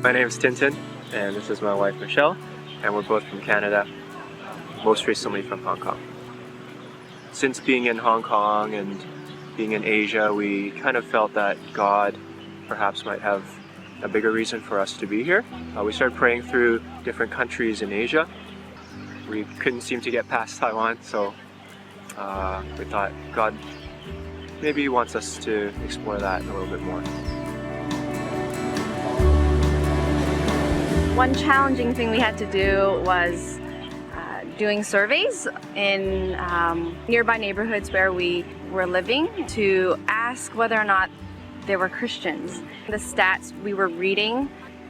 My name is Tintin, and this is my wife Michelle, and we're both from Canada, most recently from Hong Kong. Since being in Hong Kong and being in Asia, we kind of felt that God perhaps might have a bigger reason for us to be here. We started praying through different countries in Asia. We couldn't seem to get past Taiwan, so we thought God maybe wants us to explore that a little bit more. One challenging thing we had to do was doing surveys in nearby neighborhoods where we were living to ask whether or not they were Christians. The stats we were reading,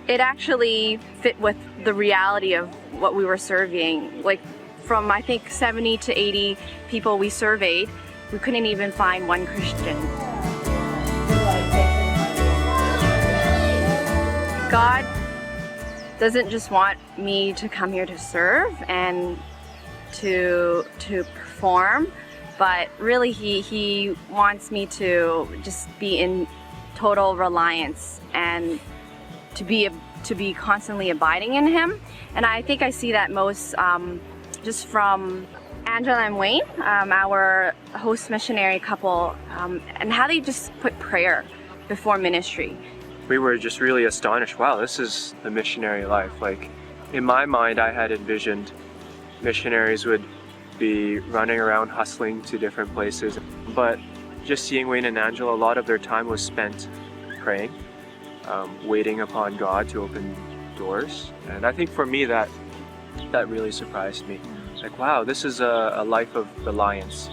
it actually fit with the reality of what we were surveying. Like from I think 70 to 80 people we surveyed, we couldn't even find one Christian. God doesn't just want me to come here to serve and to perform, but really he wants me to just be in total reliance and to be constantly abiding in Him. And I think I see that most just from Angela and Wayne, our host missionary couple, and how they just put prayer before ministry. We were just really astonished. Wow, this is the missionary life. Like, in my mind, I had envisioned missionaries would be running around hustling to different places. But just seeing Wayne and Angela, a lot of their time was spent praying, waiting upon God to open doors. And I think for me that really surprised me. Like, wow, this is a life of reliance.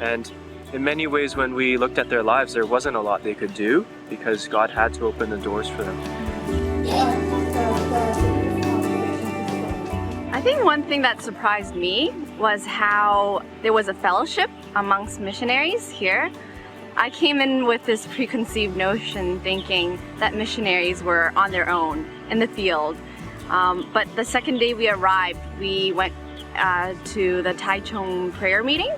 And in many ways, when we looked at their lives, there wasn't a lot they could do because God had to open the doors for them. I think one thing that surprised me was how there was a fellowship amongst missionaries here. I came in with this preconceived notion thinking that missionaries were on their own in the field. But the second day we arrived, we went to the Taichung prayer meeting.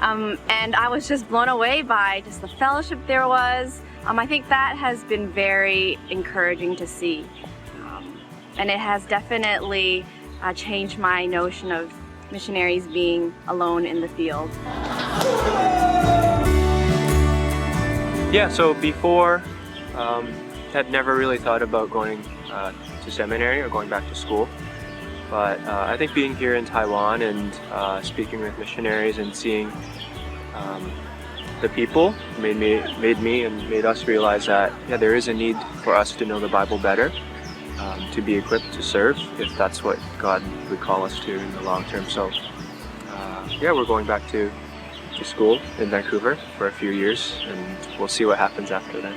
And I was just blown away by just the fellowship there was. I think that has been very encouraging to see. And it has definitely changed my notion of missionaries being alone in the field. Yeah, so before, had never really thought about going to seminary or going back to school. But I think being here in Taiwan and speaking with missionaries and seeing the people made me and made us realize that there is a need for us to know the Bible better, to be equipped to serve if that's what God would call us to in the long term. So we're going back to school in Vancouver for a few years, and we'll see what happens after that.